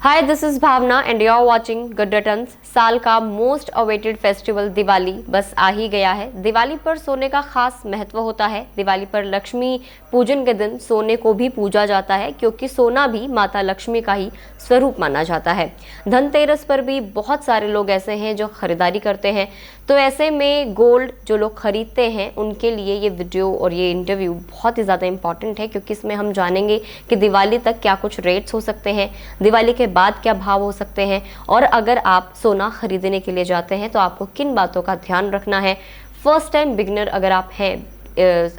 Hi, this is Bhavna and you are watching good returns. साल का most awaited festival Diwali बस आ ही गया है। दिवाली पर सोने का खास महत्व होता है। दिवाली पर लक्ष्मी पूजन के दिन सोने को भी पूजा जाता है, क्योंकि सोना भी माता लक्ष्मी का ही स्वरूप माना जाता है। धनतेरस पर भी बहुत सारे लोग ऐसे हैं जो खरीदारी करते हैं। तो ऐसे में गोल्ड जो लोग खरीदते हैं उनके लिए ये वीडियो और ये इंटरव्यू बहुत ही ज़्यादा इंपॉर्टेंट है, क्योंकि इसमें हम जानेंगे कि दिवाली तक क्या कुछ रेट्स हो सकते हैं, दिवाली के बाद क्या भाव हो सकते हैं, और अगर आप सोना खरीदने के लिए जाते हैं तो आपको किन बातों का ध्यान रखना है। फर्स्ट टाइम बिगिनर अगर आप हैं,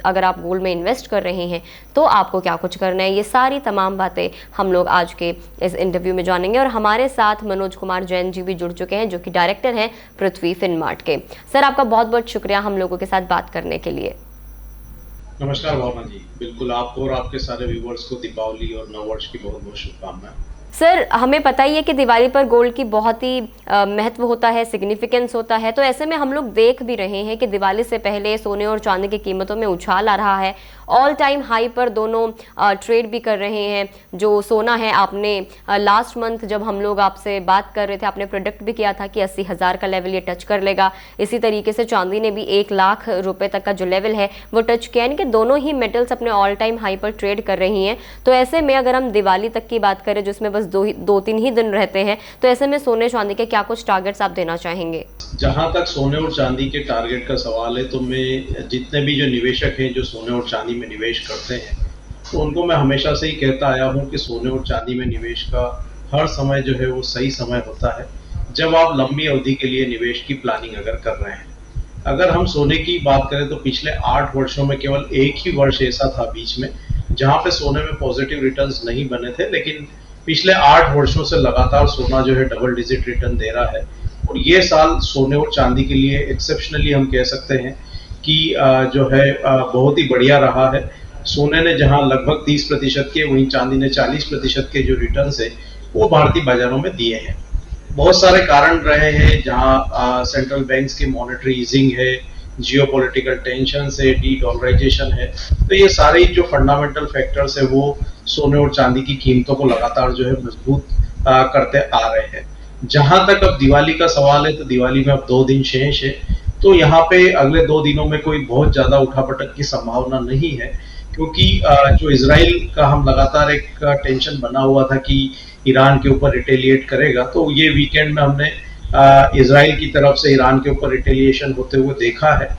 अगर आप गोल्ड में इन्वेस्ट कर रहे हैं तो आपको क्या कुछ करना है, ये सारी तमाम बातें हम लोग आज के इस इंटरव्यू में जानेंगे। और हमारे साथ मनोज कुमार जैन जी भी जुड़ चुके हैं, जो कि डायरेक्टर हैं पृथ्वी फिनमार्ट के। सर, आपका बहुत बहुत शुक्रिया हम लोगों के साथ बात करने के लिए। नमस्कार भावना जी, बिल्कुल आपको और आपके सारे व्यूवर्स को दीपावली और नववर्ष की बहुत बहुत शुभकामनाएं। सर, हमें पता ही है कि दिवाली पर गोल्ड की बहुत ही महत्व होता है, सिग्निफिकेंस होता है। तो ऐसे में हम लोग देख भी रहे हैं कि दिवाली से पहले सोने और चांदी की कीमतों में उछाल आ रहा है। ऑल टाइम हाई पर दोनों ट्रेड भी कर रहे हैं। जो सोना है, आपने लास्ट मंथ जब हम लोग आपसे बात कर रहे थे, आपने प्रोडिक्ट भी किया था कि 80,000 का लेवल ये टच कर लेगा। इसी तरीके से चांदी ने भी 1 लाख रुपए तक का जो लेवल है वो टच किया, यानी कि दोनों ही मेटल्स अपने ऑल टाइम हाई पर ट्रेड कर रही हैं। तो ऐसे में अगर हम दिवाली तक की बात करें, जिसमें बस 2-3 ही दिन रहते हैं, तो ऐसे में सोने चांदी के क्या कुछ टारगेट्स आप देना चाहेंगे? जहां तक सोने और चांदी के टारगेट का सवाल है, तो मैं जितने भी जो निवेशक हैं जो सोने और चांदी में निवेश करते हैं, तो उनको मैं हमेशा से ही कहता आया हूं कि सोने और चांदी में निवेश का हर समय जो है वो सही समय होता है, जब आप लंबी अवधि के लिए निवेश की प्लानिंग अगर कर रहे हैं। अगर हम सोने की बात करें तो पिछले 8 वर्षों में केवल एक ही वर्ष ऐसा था बीच में जहां पे सोने में पॉजिटिव रिटर्न्स नहीं बने थे, लेकिन पिछले 8 वर्षों से लगातार सोना जो है डबल डिजिट रिटर्न दे रहा है। और ये साल सोने और चांदी के लिए एक्सेप्शनली हम कह सकते हैं कि जो है बहुत ही बढ़िया रहा है। सोने ने जहां लगभग 30% के, वहीं चांदी ने 40% के जो रिटर्न है वो भारतीय बाजारों में दिए हैं। बहुत सारे कारण रहे हैं, जहां सेंट्रल बैंक्स की मॉनेटरी ईजिंग है, जियोपॉलिटिकल टेंशन है, डी डॉलराइजेशन है। तो ये सारे जो फंडामेंटल फैक्टर्स है वो सोने और चांदी की कीमतों को लगातार जो है मजबूत करते आ रहे हैं। जहां तक अब दिवाली का सवाल है, तो दिवाली में अब 2 दिन शेष है, तो यहाँ पे अगले 2 दिनों में कोई बहुत ज्यादा उठापटक की संभावना नहीं है, क्योंकि जो इजराइल का हम लगातार एक टेंशन बना हुआ था कि ईरान के ऊपर रिटेलिएट करेगा, तो ये वीकेंड में हमने इजराइल की तरफ से ईरान के ऊपर रिटेलिएशन होते हुए देखा है।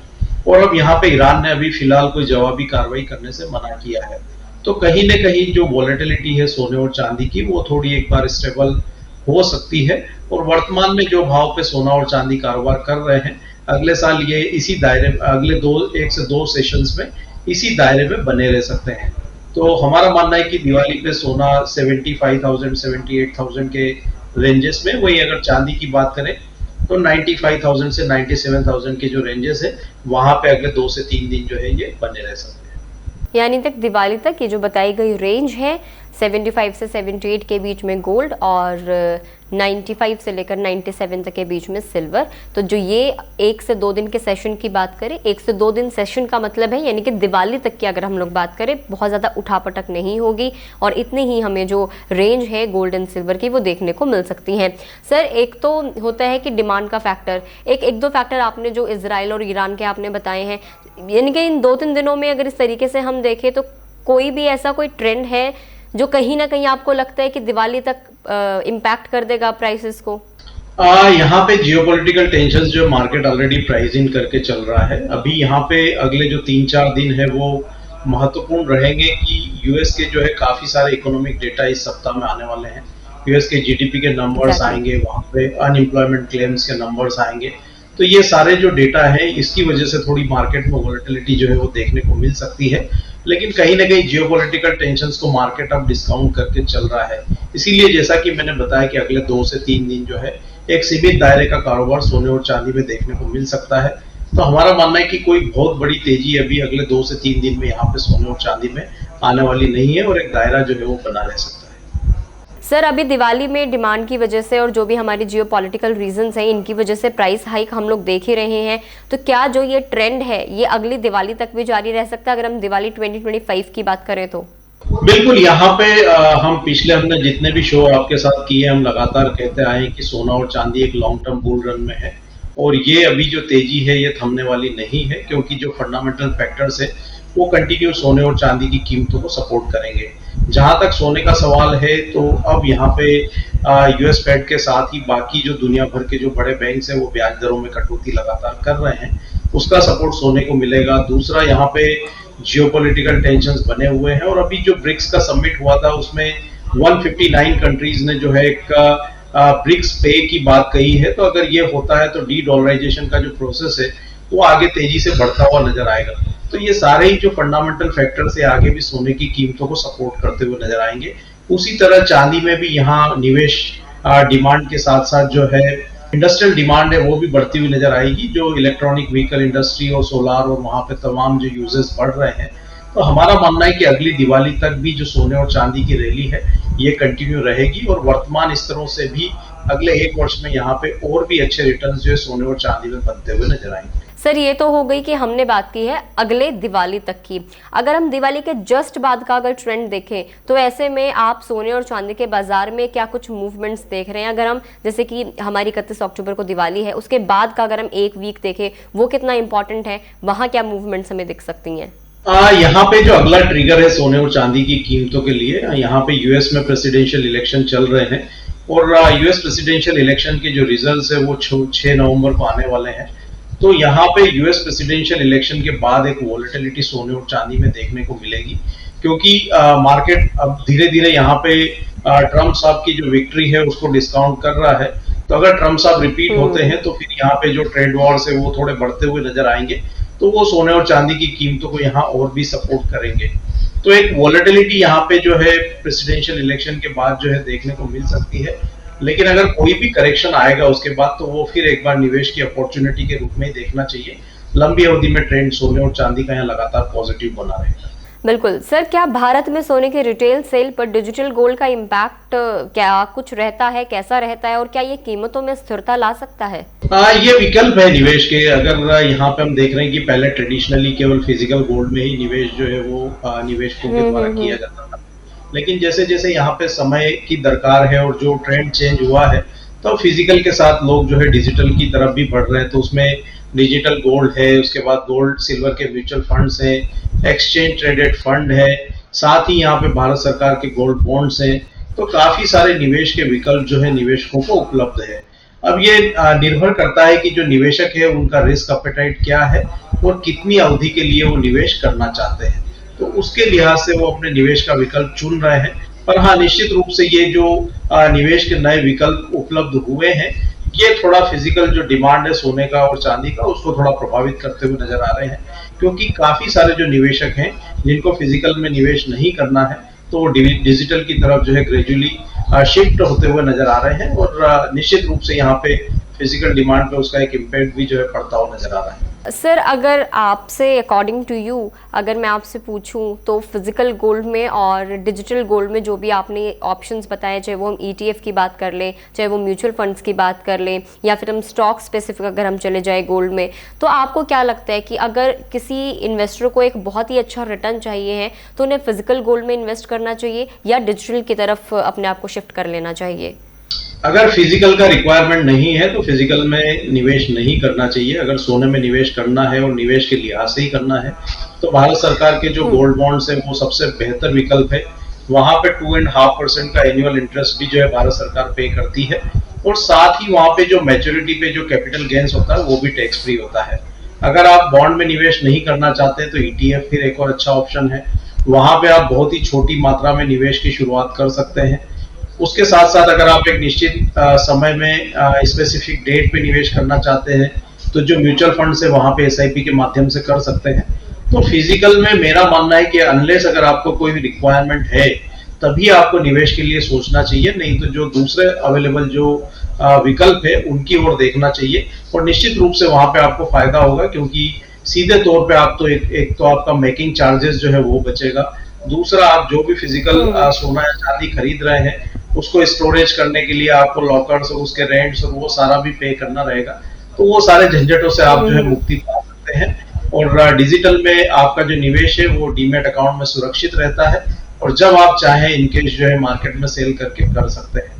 और अब यहाँ पे ईरान ने अभी फिलहाल कोई जवाबी कार्रवाई करने से मना किया है। तो कहीं न कहीं जो वॉलेटिलिटी है सोने और चांदी की, वो थोड़ी एक बार स्टेबल हो सकती है। और वर्तमान में जो भाव पे सोना और चांदी कारोबार कर रहे हैं, अगले साल ये इसी दायरे में, अगले 1 से 2 सेशंस में इसी दायरे में बने रह सकते हैं। तो हमारा मानना है कि दिवाली पे सोना 75,000 78,000 के रेंजेस में, वही अगर चांदी की बात करें तो 95,000 से 97,000 के जो रेंजेस है, वहां पे अगले 2 से 3 दिन जो है ये बने रह सकते हैं। यानी तक दिवाली तक ये जो बताई गई रेंज है 75 से 78 के बीच में गोल्ड और 95 से लेकर 97 तक के बीच में सिल्वर। तो जो ये 1 से 2 दिन के सेशन की बात करें, 1 से 2 दिन सेशन का मतलब है यानी कि दिवाली तक की अगर हम लोग बात करें, बहुत ज़्यादा उठापटक नहीं होगी और इतनी ही हमें जो रेंज है गोल्ड एंड सिल्वर की वो देखने को मिल सकती हैं। सर, एक तो होता है कि डिमांड का फैक्टर, एक दो फैक्टर आपने जो इजराइल और ईरान के आपने बताए हैं, यानी कि इन 2-3 दिनों में अगर इस तरीके से हम देखें तो कोई भी ऐसा कोई ट्रेंड है जो कहीं ना कहीं आपको लगता है कि दिवाली तक इम्पैक्ट कर देगा प्राइसेस को? यहाँ पे जियोपॉलिटिकल टेंशंस जो मार्केट ऑलरेडी प्राइस इन करके चल रहा है। अभी यहाँ पे अगले जो 3-4 दिन है वो महत्वपूर्ण रहेंगे कि यूएस के जो है काफी सारे इकोनॉमिक डेटा इस सप्ताह में आने वाले हैं। यूएस के जीडीपी के नंबर्स आएंगे, वहां पे अनएम्प्लॉयमेंट क्लेम्स के नंबर्स आएंगे। तो ये सारे जो डेटा है, इसकी वजह से थोड़ी मार्केट में वोलेटिलिटी जो है वो देखने को मिल सकती है। लेकिन कहीं ना कहीं जियोपॉलिटिकल टेंशंस को मार्केट अब डिस्काउंट करके चल रहा है। इसीलिए जैसा कि मैंने बताया कि अगले 2 से 3 दिन जो है एक सीमित दायरे का कारोबार सोने और चांदी में देखने को मिल सकता है। तो हमारा मानना है कि कोई बहुत बड़ी तेजी अभी अगले 2 से 3 दिन में यहाँ पे सोने और चांदी में आने वाली नहीं है, और एक दायरा जो है वो बना रह सकता है। सर, अभी दिवाली में डिमांड की वजह से और जो भी हमारी जियोपॉलिटिकल रीजंस हैं, इनकी वजह से प्राइस हाइक हम लोग देख ही रहे हैं। तो क्या जो ये ट्रेंड है ये अगली दिवाली तक भी जारी रह सकता है, अगर हम दिवाली 2025 की बात करें तो? बिल्कुल, यहाँ पे हमने जितने भी शो आपके साथ किए, हम लगातार कहते आए हैं कि सोना और चांदी एक लॉन्ग टर्म बुल रन में है और ये अभी जो तेजी है ये थमने वाली नहीं है, क्योंकि जो फंडामेंटल फैक्टर्स है वो कंटिन्यू सोने और चांदी की कीमतों को सपोर्ट करेंगे। जहां तक सोने का सवाल है, तो अब यहाँ पे यूएस फेड के साथ ही बाकी जो दुनिया भर के जो बड़े बैंक्स हैं वो ब्याज दरों में कटौती लगातार कर रहे हैं, उसका सपोर्ट सोने को मिलेगा। दूसरा, यहाँ पे जियोपॉलिटिकल टेंशंस बने हुए हैं और अभी जो ब्रिक्स का समिट हुआ था उसमें 159 कंट्रीज ने जो है एक ब्रिक्स पे की बात कही है। तो अगर ये होता है तो डी डॉलराइजेशन का जो प्रोसेस है वो आगे तेजी से बढ़ता हुआ नजर आएगा। तो ये सारे ही जो फंडामेंटल फैक्टर्स है आगे भी सोने की कीमतों को सपोर्ट करते हुए नजर आएंगे। उसी तरह चांदी में भी यहाँ निवेश डिमांड के साथ साथ जो है इंडस्ट्रियल डिमांड है वो भी बढ़ती हुई नजर आएगी। जो इलेक्ट्रॉनिक व्हीकल इंडस्ट्री और सोलार और वहां पे तमाम जो यूजेस बढ़ रहे हैं, तो हमारा मानना है कि अगली दिवाली तक भी जो सोने और चांदी की रैली है ये कंटिन्यू रहेगी और वर्तमान स्तरों से भी अगले एक वर्ष में यहाँ पे और भी अच्छे रिटर्न्स जो है सोने और चांदी में बनते हुए नजर आएंगे। सर, ये तो हो गई कि हमने बात की है अगले दिवाली तक की। अगर हम दिवाली के जस्ट बाद का अगर ट्रेंड देखें तो ऐसे में आप सोने और चांदी के बाजार में क्या कुछ मूवमेंट्स देख रहे हैं? अगर हम, जैसे कि हमारी 31 अक्टूबर को दिवाली है, उसके बाद का अगर हम एक वीक देखें वो कितना इंपॉर्टेंट है, वहां क्या मूवमेंट्स हमें दिख सकती हैं? यहाँ पे जो अगला ट्रिगर है सोने और चांदी की कीमतों के लिए, यहाँ पे यूएस में प्रेसिडेंशियल इलेक्शन चल रहे हैं और यूएस प्रेसिडेंशियल इलेक्शन के जो रिजल्ट्स है वो 6 नवंबर को आने वाले हैं। तो यहाँ पे यूएस प्रेसिडेंशियल इलेक्शन के बाद एक वॉलेटिलिटी सोने और चांदी में देखने को मिलेगी, क्योंकि मार्केट अब धीरे धीरे यहाँ पे ट्रम्प साहब की जो विक्ट्री है उसको डिस्काउंट कर रहा है। तो अगर ट्रम्प साहब रिपीट होते हैं तो फिर यहाँ पे जो ट्रेड वॉर्स है वो थोड़े बढ़ते हुए नजर आएंगे, तो वो सोने और चांदी की कीमतों को यहाँ और भी सपोर्ट करेंगे। तो एक वॉलेटिलिटी यहाँ पे जो है प्रेसिडेंशियल इलेक्शन के बाद जो है देखने को मिल सकती है। लेकिन अगर कोई भी करेक्शन आएगा उसके बाद, तो वो फिर एक बार निवेश की अपॉर्चुनिटी के रूप में ही देखना चाहिए। लंबी अवधि में ट्रेंड सोने और चांदी का यहाँ लगातार पॉजिटिव बना रहेगा। बिल्कुल सर, क्या भारत में सोने के रिटेल सेल पर डिजिटल गोल्ड का इम्पैक्ट क्या कुछ रहता है, कैसा रहता है और क्या ये कीमतों में स्थिरता ला सकता है? ये विकल्प है निवेश के। अगर यहाँ पे हम देख रहे हैं कि पहले ट्रेडिशनली केवल फिजिकल गोल्ड में ही निवेश जो है वो निवेशकों के द्वारा किया जाता था, लेकिन जैसे जैसे यहाँ पे समय की दरकार है और जो ट्रेंड चेंज हुआ है, तो फिजिकल के साथ लोग जो है डिजिटल की तरफ भी बढ़ रहे हैं। तो उसमें डिजिटल गोल्ड है, उसके बाद गोल्ड सिल्वर के म्यूचुअल फंड्स हैं, एक्सचेंज ट्रेडेड फंड है, साथ ही यहाँ पे भारत सरकार के गोल्ड बॉन्ड्स हैं। तो काफी सारे निवेश के विकल्प जो है निवेशकों को उपलब्ध है। अब ये निर्भर करता है कि जो निवेशक है उनका रिस्क अपेटाइट क्या है और कितनी अवधि के लिए वो निवेश करना चाहते हैं, तो उसके लिहाज से वो अपने निवेश का विकल्प चुन रहे हैं। पर हाँ, निश्चित रूप से ये जो निवेश के नए विकल्प उपलब्ध हुए हैं, ये थोड़ा फिजिकल जो डिमांड है सोने का और चांदी का उसको थोड़ा प्रभावित करते हुए नजर आ रहे हैं, क्योंकि काफी सारे जो निवेशक हैं जिनको फिजिकल में निवेश नहीं करना है, तो वो डिजिटल की तरफ जो है ग्रेजुअली शिफ्ट होते हुए नजर आ रहे हैं और निश्चित रूप से यहाँ पे फिजिकल डिमांड पे उसका एक इम्पैक्ट भी जो है पड़ता हुआ नजर आ रहा है। सर, अगर आपसे अकॉर्डिंग टू यू अगर मैं आपसे पूछूं तो फिजिकल गोल्ड में और डिजिटल गोल्ड में जो भी आपने ऑप्शंस बताए, चाहे वो हम ETF की बात कर लें, चाहे वो म्यूचुअल फंड्स की बात कर लें, या फिर हम स्टॉक स्पेसिफिक अगर हम चले जाए गोल्ड में, तो आपको क्या लगता है कि अगर किसी इन्वेस्टर को एक बहुत ही अच्छा रिटर्न चाहिए है तो उन्हें फिजिकल गोल्ड में इन्वेस्ट करना चाहिए या डिजिटल की तरफ अपने आप को शिफ्ट कर लेना चाहिए? अगर फिजिकल का रिक्वायरमेंट नहीं है तो फिजिकल में निवेश नहीं करना चाहिए। अगर सोने में निवेश करना है और निवेश के लिहाज से ही करना है, तो भारत सरकार के जो गोल्ड बॉन्ड्स है वो सबसे बेहतर विकल्प है। वहां पे 2.5% का एनुअल इंटरेस्ट भी जो है भारत सरकार पे करती है और साथ ही वहां पे जो मैच्योरिटी पे जो कैपिटल गेन्स होता है वो भी टैक्स फ्री होता है। अगर आप बॉन्ड में निवेश नहीं करना चाहते तो ETF फिर एक और अच्छा ऑप्शन है। वहां पे आप बहुत ही छोटी मात्रा में निवेश की शुरुआत कर सकते हैं। उसके साथ साथ अगर आप एक निश्चित समय में स्पेसिफिक डेट पे निवेश करना चाहते हैं, तो जो म्यूचुअल फंड है वहां पे SIP के माध्यम से कर सकते हैं। तो फिजिकल में मेरा मानना है कि अनलेस अगर आपको कोई रिक्वायरमेंट है तभी आपको निवेश के लिए सोचना चाहिए, नहीं तो जो दूसरे अवेलेबल जो विकल्प है उनकी ओर देखना चाहिए और निश्चित रूप से वहां पे आपको फायदा होगा, क्योंकि सीधे तौर पे आप तो एक तो आपका मेकिंग चार्जेस जो है वो बचेगा, दूसरा आप जो भी फिजिकल सोना या चांदी खरीद रहे हैं उसको स्टोरेज करने के लिए आपको लॉकर्स और उसके रेंट्स और वो सारा भी पे करना रहेगा। तो वो सारे झंझटों से आप जो है मुक्ति पा सकते हैं और डिजिटल में आपका जो निवेश है वो डीमैट अकाउंट में सुरक्षित रहता है और जब आप चाहें इनके जो है मार्केट में सेल करके कर सकते हैं।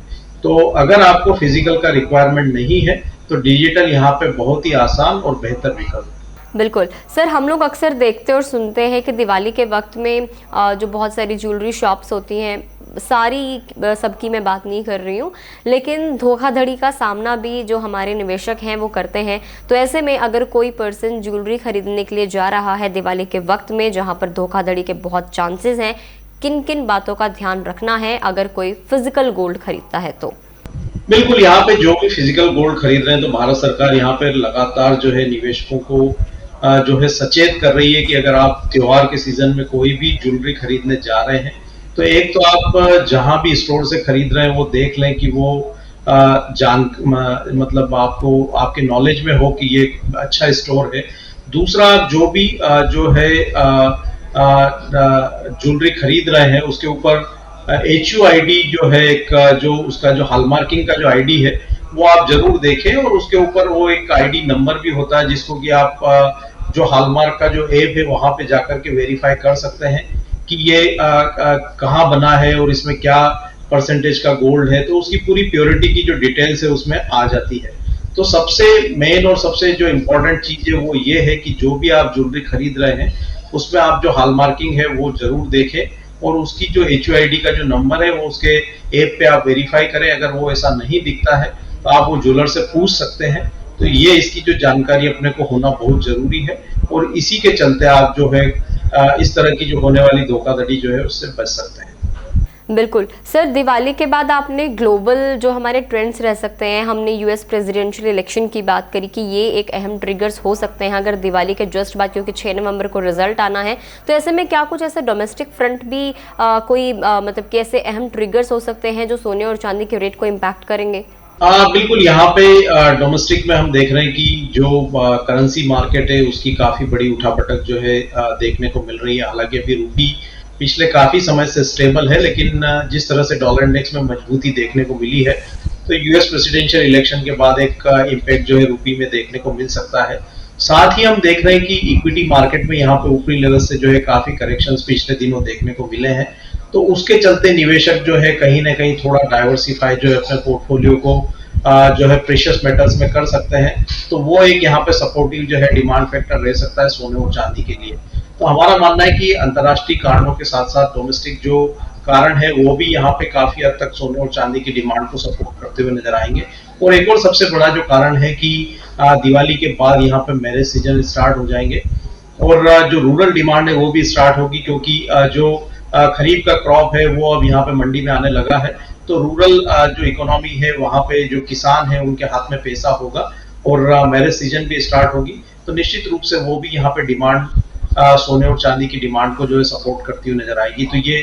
तो अगर आपको फिजिकल का रिक्वायरमेंट नहीं है तो डिजिटल यहाँ पे बहुत ही आसान और बेहतर विकल्प। बिल्कुल सर, हम लोग अक्सर देखते और सुनते हैं कि दिवाली के वक्त में जो बहुत सारी ज्वेलरी शॉप्स होती हैं, सारी सबकी मैं बात नहीं कर रही हूँ, लेकिन धोखाधड़ी का सामना भी जो हमारे निवेशक हैं वो करते हैं। तो ऐसे में अगर कोई पर्सन ज्वेलरी खरीदने के लिए जा रहा है दिवाली के वक्त में जहाँ पर धोखाधड़ी के बहुत चांसेस हैं, किन किन बातों का ध्यान रखना है अगर कोई फिजिकल गोल्ड खरीदता है तो? बिल्कुल, यहाँ पे जो भी फिजिकल गोल्ड खरीद रहे हैं तो भारत सरकार यहाँ पे लगातार जो है निवेशकों को जो है सचेत कर रही है कि अगर आप त्योहार के सीजन में कोई भी ज्वेलरी खरीदने जा रहे हैं तो एक तो आप जहां भी स्टोर से खरीद रहे हैं वो देख लें कि वो मतलब आपको आपके नॉलेज में हो कि ये अच्छा स्टोर है। दूसरा, आप जो भी जो है ज्वेलरी खरीद रहे हैं उसके ऊपर HUID जो है एक जो उसका जो हॉलमार्किंग का जो ID है वो आप जरूर देखें, और उसके ऊपर वो एक ID नंबर भी होता है जिसको कि आप जो हॉलमार्क का जो ऐप है वहां पे जाकर के वेरीफाई कर सकते हैं कि ये कहाँ बना है और इसमें क्या परसेंटेज का गोल्ड है, तो उसकी पूरी प्योरिटी की जो डिटेल्स है उसमें आ जाती है। तो सबसे मेन और सबसे जो इम्पोर्टेंट चीज है वो ये है कि जो भी आप ज्वेलरी खरीद रहे हैं उसमें आप जो हॉलमार्किंग है वो जरूर देखें, और उसकी जो HUID का जो नंबर है वो उसके ऐप पे आप वेरीफाई करें। अगर वो ऐसा नहीं दिखता है तो आप वो ज्वेलर से पूछ सकते हैं। तो ये इसकी जो जानकारी अपने को होना बहुत जरूरी है, और इसी के चलते आप जो है इस तरह की जो होने वाली धोखाधड़ी जो है उससे बच सकते हैं। बिल्कुल सर, दिवाली के बाद आपने ग्लोबल जो हमारे ट्रेंड्स रह सकते हैं, हमने US प्रेसिडेंशियल इलेक्शन की बात करी कि ये एक अहम ट्रिगर्स हो सकते हैं अगर दिवाली के जस्ट बाद, क्योंकि 6 नवंबर को रिजल्ट आना है। तो ऐसे में क्या कुछ ऐसे डोमेस्टिक फ्रंट भी कोई मतलब कि ऐसे अहम ट्रिगर्स हो सकते हैं जो सोने और चांदी के रेट को इम्पैक्ट करेंगे? बिल्कुल, यहाँ पे डोमेस्टिक में हम देख रहे हैं कि जो करेंसी मार्केट है उसकी काफी बड़ी उठापटक जो है देखने को मिल रही है। हालांकि अभी रूपी पिछले काफी समय से स्टेबल है, लेकिन जिस तरह से डॉलर इंडेक्स में मजबूती देखने को मिली है तो US प्रेसिडेंशियल इलेक्शन के बाद एक इम्पैक्ट जो है रूपी में देखने को मिल सकता है। साथ ही हम देख रहे हैं कि इक्विटी मार्केट में यहाँ पे ऊपरी लेवल से जो है काफी करेक्शंस पिछले दिनों देखने को मिले हैं। तो उसके चलते निवेशक जो है कहीं ना कहीं थोड़ा डाइवर्सिफाई जो है अपने पोर्टफोलियो को जो है प्रेशियस मेटल्स में कर सकते हैं। तो वो एक यहाँ पे सपोर्टिव जो है डिमांड फैक्टर रह सकता है सोने और चांदी के लिए। तो हमारा मानना है कि अंतर्राष्ट्रीय कारणों के साथ साथ डोमेस्टिक जो कारण है वो भी यहाँ पे काफी हद तक सोने और चांदी की डिमांड को सपोर्ट करते हुए नजर आएंगे। और एक और सबसे बड़ा जो कारण है कि दिवाली के बाद यहाँ पे मैरिज सीजन स्टार्ट हो जाएंगे, और जो रूरल डिमांड है वो भी स्टार्ट होगी, क्योंकि जो खरीफ का क्रॉप है वो अब यहाँ पे मंडी में आने लगा है। तो रूरल जो इकोनॉमी है वहाँ पे जो किसान है उनके हाथ में पैसा होगा, और मैरिज सीजन भी स्टार्ट होगी। तो निश्चित रूप से वो भी यहाँ पे डिमांड सोने और चांदी की डिमांड को जो है सपोर्ट करती हुई नजर आएगी। तो ये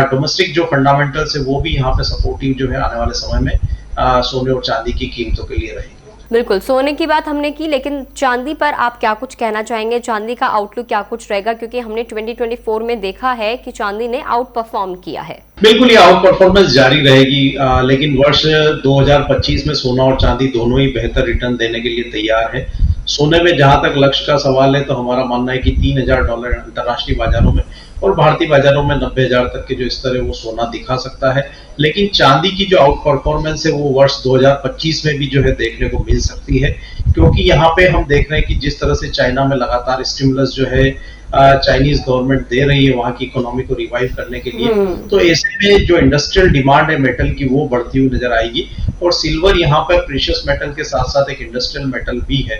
डोमेस्टिक जो फंडामेंटल्स है वो भी यहाँ पे सपोर्टिव जो है आने वाले समय में सोने और चांदी की कीमतों के लिए रहेगी। बिल्कुल, सोने की बात हमने की, लेकिन चांदी पर आप क्या कुछ कहना चाहेंगे? चांदी का आउटलुक क्या कुछ रहेगा, क्योंकि हमने 2024 में देखा है कि चांदी ने आउट परफॉर्म किया है। बिल्कुल, ये आउट परफॉर्मेंस जारी रहेगी, लेकिन वर्ष 2025 में सोना और चांदी दोनों ही बेहतर रिटर्न देने के लिए तैयार है। सोने में जहां तक लक्ष्य का सवाल है तो हमारा मानना है कि $3000 अंतर्राष्ट्रीय बाजारों में और भारतीय बाजारों में 90,000 तक के जो स्तर है वो सोना दिखा सकता है। लेकिन चांदी की जो आउट परफॉर्मेंस है वो वर्ष 2025 में भी जो है देखने को मिल सकती है, क्योंकि यहाँ पे हम देख रहे हैं कि जिस तरह से चाइना में लगातार स्टिमुलस जो है चाइनीज गवर्नमेंट दे रही है वहां की इकोनॉमी को रिवाइव करने के लिए, तो ऐसे में जो इंडस्ट्रियल डिमांड है मेटल की वो बढ़ती हुई नजर आएगी। और सिल्वर यहाँ पर प्रीशियस मेटल के साथ साथ एक इंडस्ट्रियल मेटल भी है।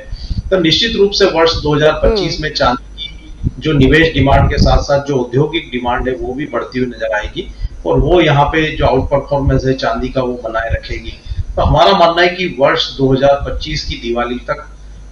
तो निश्चित रूप से वर्ष 2025 में चांदी की जो निवेश डिमांड के साथ साथ जो औद्योगिक डिमांड है वो भी बढ़ती हुई नजर आएगी, और वो यहाँ पे जो आउट परफॉर्मेंस है चांदी का वो बनाए रखेगी। तो हमारा मानना है कि वर्ष 2025 की दिवाली तक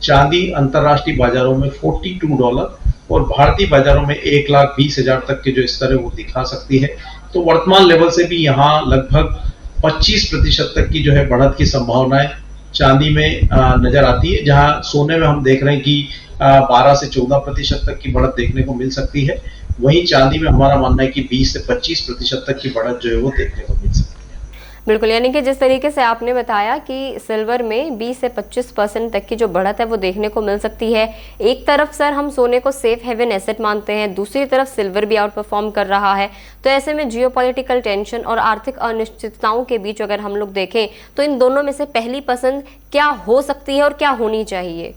चांदी अंतरराष्ट्रीय बाजारों में $42 और भारतीय बाजारों में 1,20,000 तक के जो स्तर है वो दिखा सकती है। तो वर्तमान लेवल से भी यहाँ लगभग 25% तक की जो है बढ़त की संभावनाएं चांदी में नजर आती है, जहां सोने में हम देख रहे हैं कि 12 से 14% तक की बढ़त देखने को मिल सकती है। वहीं चांदी में हमारा मानना है कि 20 से 25% तक की बढ़त जो है वो देखने को मिल सकती है। बिल्कुल, यानी कि जिस तरीके से आपने बताया कि सिल्वर में 20 से 25% तक की जो बढ़त है वो देखने को मिल सकती है। एक तरफ सर हम सोने को सेफ हेवन एसेट मानते हैं, दूसरी तरफ सिल्वर भी आउट परफॉर्म कर रहा है। तो ऐसे में जियोपॉलिटिकल टेंशन और आर्थिक अनिश्चितताओं के बीच अगर हम लोग देखें तो इन दोनों में से पहली पसंद क्या हो सकती है और क्या होनी चाहिए?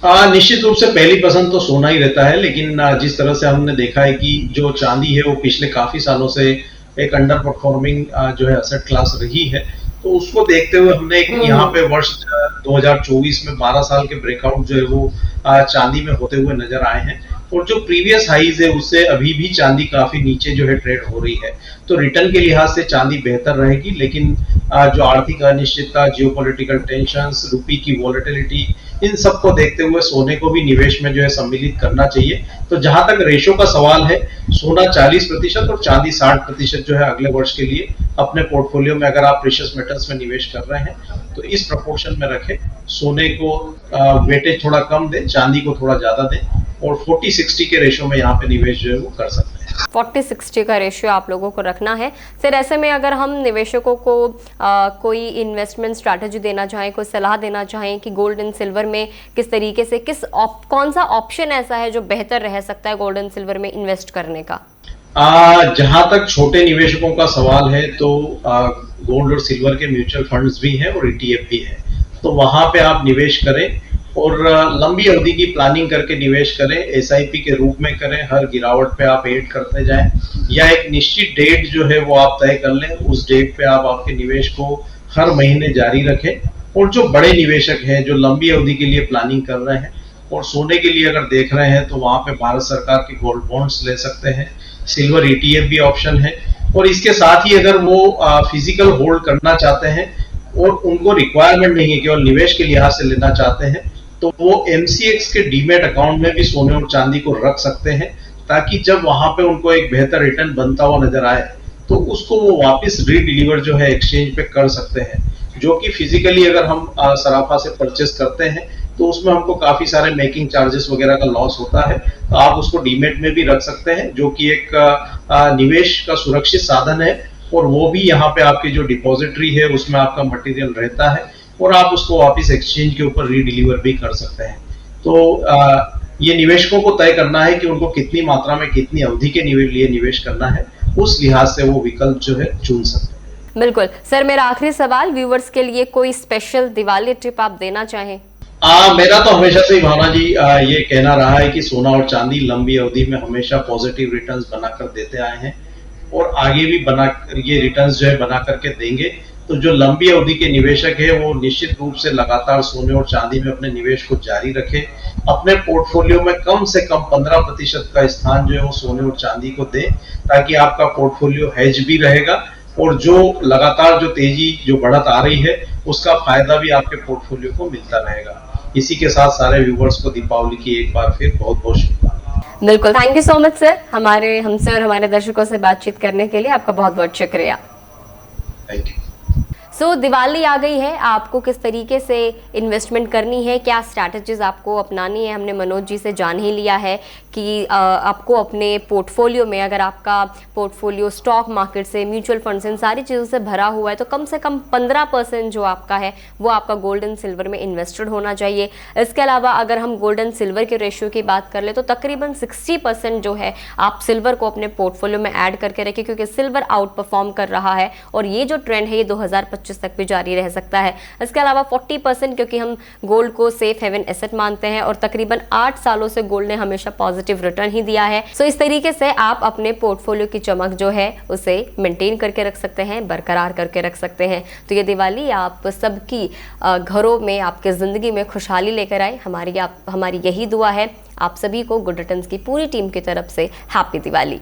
निश्चित रूप से पहली पसंद तो सोना ही रहता है, लेकिन जिस तरह से हमने देखा है कि जो चांदी है वो पिछले काफी सालों से एक अंडर परफॉर्मिंग जो है एसेट क्लास रही है, तो उसको देखते हुए हमने एक यहाँ पे वर्ष 2024 में 12 साल के ब्रेकआउट जो है वो चांदी में होते हुए नजर आए हैं। और जो प्रीवियस हाईज है उससे अभी भी चांदी काफी नीचे जो है ट्रेड हो रही है, तो रिटर्न के लिहाज से चांदी बेहतर रहेगी। लेकिन जो आर्थिक अनिश्चितता, जियोपॉलिटिकल टेंशंस, रुपी की वॉलेटिलिटी, इन सबको देखते हुए सोने को भी निवेश में जो है सम्मिलित करना चाहिए। तो जहां तक रेशो का सवाल है, सोना 40% और चांदी 60% जो है अगले वर्ष के लिए अपने पोर्टफोलियो में अगर आप प्रेशियस मेटल्स में निवेश कर रहे हैं तो इस प्रपोर्शन में रखें। सोने को वेटेज थोड़ा कम दें, चांदी को थोड़ा ज्यादा दें, और 40-60 के रेशो में यहाँ पे निवेश जो है वो कर सकते हैं। 40-60 का रेशियो आप लोगों को रखना है। फिर ऐसे में अगर हम निवेशकों को कोई इन्वेस्टमेंट स्ट्रैटेजी देना चाहें, कोई सलाह देना चाहें कि गोल्ड एंड सिल्वर में किस तरीके से कौन सा ऑप्शन ऐसा है जो बेहतर रह सकता है गोल्ड एंड सिल्वर में इन्वेस्ट करने का? जहां तक छोटे निवेशकों का सवाल है तो गोल्ड और सिल्वर के म्यूचुअल फंड्स भी हैं और ETF भी है, तो वहां पे आप निवेश करें और लंबी अवधि की प्लानिंग करके निवेश करें। SIP के रूप में करें, हर गिरावट पे आप ऐड करते जाएं, या एक निश्चित डेट जो है वो आप तय कर लें, उस डेट पे आप आपके निवेश को हर महीने जारी रखें। और जो बड़े निवेशक हैं जो लंबी अवधि के लिए प्लानिंग कर रहे हैं और सोने के लिए अगर देख रहे हैं, तो वहां पे भारत सरकार के गोल्ड बॉन्ड्स ले सकते हैं, सिल्वर ETF भी ऑप्शन है। और इसके साथ ही अगर वो फिजिकल होल्ड करना चाहते हैं और उनको रिक्वायरमेंट नहीं है, केवल निवेश के लिहाज से लेना चाहते हैं, तो वो MCX के डीमेट अकाउंट में भी सोने और चांदी को रख सकते हैं, ताकि जब वहां पे उनको एक बेहतर रिटर्न बनता हुआ नजर आए तो उसको वो वापस रीडिलीवर जो है एक्सचेंज पे कर सकते हैं। जो कि फिजिकली अगर हम सराफा से परचेस करते हैं तो उसमें हमको काफी सारे मेकिंग चार्जेस वगैरह का लॉस होता है, तो आप उसको डीमेट में भी रख सकते हैं, जो कि एक निवेश का सुरक्षित साधन है। और वो भी यहाँ पे आपकी जो डिपॉजिटरी है उसमें आपका मटेरियल रहता है और आप उसको वापस एक्सचेंज के ऊपर रीडिलीवर भी कर सकते हैं। तो ये निवेशकों को तय करना है कि उनको कितनी मात्रा में कितनी अवधि के लिए निवेश करना है, उस लिहाज से वो विकल्प जो है चुन सकते हैं। बिल्कुल सर, मेरा आखिरी सवाल व्यूवर्स के लिए कोई स्पेशल दिवाली टिप आप देना चाहें? मेरा तो हमेशा से ही भावना जी ये कहना रहा है कि सोना और चांदी लंबी अवधि में हमेशा पॉजिटिव रिटर्न्स बनाकर देते आए हैं और आगे भी ये रिटर्न्स जो है बना करके देंगे। तो जो लंबी अवधि के निवेशक है वो निश्चित रूप से लगातार सोने और चांदी में अपने निवेश को जारी रखें। अपने पोर्टफोलियो में कम से कम 15% का स्थान जो है वो सोने और चांदी को दें, ताकि आपका पोर्टफोलियो हेज भी रहेगा और जो लगातार जो तेजी जो बढ़त आ रही है उसका फायदा भी आपके पोर्टफोलियो को मिलता रहेगा। इसी के साथ सारे व्यूवर्स को दीपावली की एक बार फिर बहुत बहुत शुभकामनाएं। बिल्कुल, thank you so much sir, हमसे और हमारे दर्शकों से बातचीत करने के लिए आपका बहुत बहुत शुक्रिया। Thank you. सो दिवाली आ गई है, आपको किस तरीके से इन्वेस्टमेंट करनी है, क्या स्ट्रैटेजीज आपको अपनानी है, हमने मनोज जी से जान ही लिया है कि आपको अपने पोर्टफोलियो में, अगर आपका पोर्टफोलियो स्टॉक मार्केट से, म्यूचुअल फंड से, इन सारी चीज़ों से भरा हुआ है तो कम से कम 15% जो आपका है वो आपका गोल्ड एंड सिल्वर में इन्वेस्टेड होना चाहिए। इसके अलावा अगर हम गोल्ड एंड सिल्वर के रेशियो की बात कर ले तो तकरीबन 60% जो है आप सिल्वर को अपने पोर्टफोलियो में ऐड करके रखें, क्योंकि सिल्वर आउट परफॉर्म कर रहा है और ये जो ट्रेंड है ये 2025 तक भी जारी रह सकता है। इसके अलावा 40%, क्योंकि हम गोल्ड को सेफ हेवन एसेट मानते हैं और तकरीबन 8 सालों से गोल्ड ने हमेशा पॉजिटिव रिटर्न ही दिया है। सो इस तरीके से आप अपने पोर्टफोलियो की चमक जो है उसे मेंटेन करके रख सकते हैं, बरकरार करके रख सकते हैं। तो ये दिवाली आप सबकी घरों में, आपके जिंदगी में खुशहाली लेकर आए, हमारी यही दुआ है। आप सभी को गुड रिटर्न्स की पूरी टीम की तरफ से हैप्पी दिवाली।